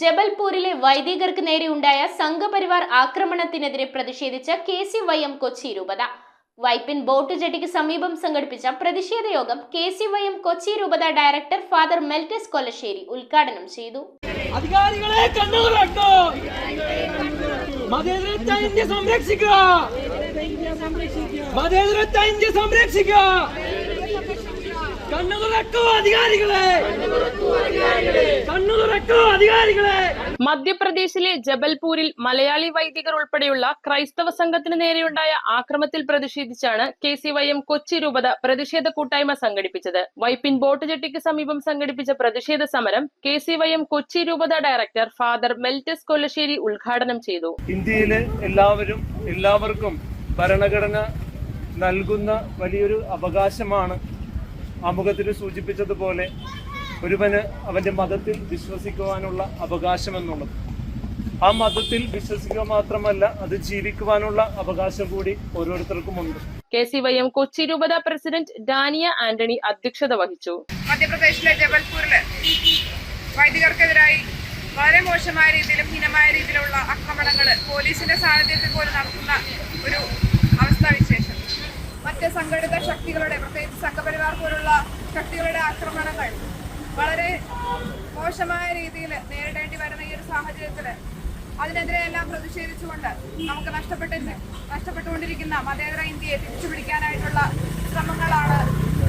ജബൽപൂരിലെ വൈദികർക്ക് നേരെയുണ്ടായ സംഘപരിവാർ ആക്രമണത്തിനെതിരെ പ്രതിഷേധിച്ച KCYM കൊച്ചി രൂപത വൈപ്പിൻ ബോട്ട് ജെട്ടിക്ക് സമീപം സംഘടിപ്പിച്ച പ്രതിഷേധ യോഗം KCYM കൊച്ചി രൂപത ഡയറക്ടർ ഫാദർ മെൽറ്റസ് കൊല്ലശ്ശേരി ഉദ്ഘാടനം ചെയ്തു. അധികാരികളെ കണ്ണുതുറക്കൂ, മതേതരത്വ ഇന്ത്യ സംരക്ഷിക്കുക, മതേതരത്വ ഇന്ത്യ സംരക്ഷിക്കുക. കണ്ണുതുറക്കൂ അധികാരികളെ, കണ്ണുതുറക്കൂ അധികാരികളെ. മധ്യപ്രദേശിലെ ജബൽപൂരിൽ മലയാളി വൈദികർ ഉൾപ്പെടെയുള്ള ക്രൈസ്തവ സംഘത്തിന് നേരെയുണ്ടായ ആക്രമണത്തിൽ പ്രതിഷേധിച്ചാണ് KCYM കൊച്ചി രൂപത പ്രതിഷേധ കൂട്ടായ്മ സംഘടിപ്പിച്ചത്. വൈപ്പിൻ ബോട്ട് ജെട്ടിക്ക് സമീപം സംഘടിപ്പിച്ച പ്രതിഷേധ സമരം KCYM കൊച്ചി രൂപത ഡയറക്ടർ ഫാദർ മെൽറ്റസ് കൊല്ലശ്ശേരി ഉദ്ഘാടനം ചെയ്തു. ഇന്ത്യയിലെ എല്ലാവർക്കും ഭരണഘടന നൽകുന്ന വലിയൊരു അവകാശമാണ് ആമുഖത്തിൽ സൂചിപ്പിച്ചതുപോലെ ഒരുവന് അവന്റെ മതത്തിൽ വിശ്വസിക്കുവാനുള്ള അവകാശമെന്നുള്ളത്. ആ മതത്തിൽ വിശ്വസിക്കുക മാത്രമല്ല, അത് ജീവിക്കുവാനുള്ള അവകാശം കൂടി ഓരോരുത്തർക്കുമുണ്ട്. KCYM കൊച്ചി രൂപത പ്രസിഡന്റ് ഡാനിയ ആന്റണി അധ്യക്ഷത വഹിച്ചു. മധ്യപ്രദേശിലെ ജബൽപൂരില് വൈദികർക്കെതിരായി വളരെ മോശമായ രീതിയിലും ഹീനമായ രീതിയിലുള്ള ആക്രമണങ്ങൾ പോലീസിന്റെ സാന്നിധ്യത്തിൽ പോലും നടത്തുന്ന ഒരു അവസ്ഥാവിശേഷം, മറ്റ് സംഘടിത ശക്തികളുടെ, പ്രത്യേകിച്ച് സംഘപരിവാർ പോലുള്ള ശക്തികളുടെ ആക്രമണങ്ങൾ വളരെ മോശമായ രീതിയിൽ നേരിടേണ്ടി വരുന്ന ഈ ഒരു സാഹചര്യത്തിൽ അതിനെതിരെ എല്ലാം പ്രതിഷേധിച്ചുകൊണ്ട് നമുക്ക് നഷ്ടപ്പെട്ടുകൊണ്ടിരിക്കുന്ന മതേതര ഇന്ത്യയെ തിരിച്ചുപിടിക്കാനായിട്ടുള്ള ശ്രമങ്ങളാണ്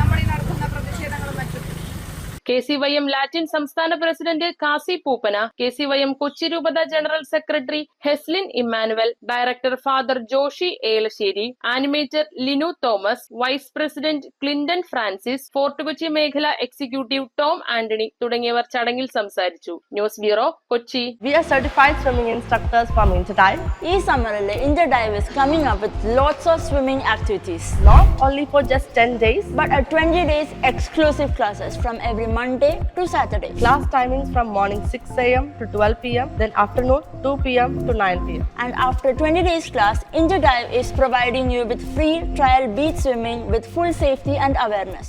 നമ്മൾ ഈ നടത്തുന്ന പ്രതിഷേധങ്ങളും മറ്റും. KCYM ലാറ്റിൻ സംസ്ഥാന പ്രസിഡന്റ് കാസി പൂപ്പന, KCYM കൊച്ചി രൂപത general secretary Heslin Emmanuel, director father Joshi Elassery, animator Linu Thomas, vice president Clinton Francis, Fort Kochi മേഖല എക്സിക്യൂട്ടീവ് ടോം ആന്റണി തുടങ്ങിയവർ ചടങ്ങിൽ സംസാരിച്ചു. News bureau, Kochi. We are certified swimming instructors from Interdive. ഈ സമ്മറിൽ Interdive is coming up with lots of swimming activities. Not only for just 10 days, But 20 days exclusive classes from every Monday to Saturday. class timings from morning 6 a.m. to 12 p.m., then afternoon 2 p.m. to 9 p.m. And after 20 days class, Interdive is providing you with free trial beach swimming with full safety and awareness.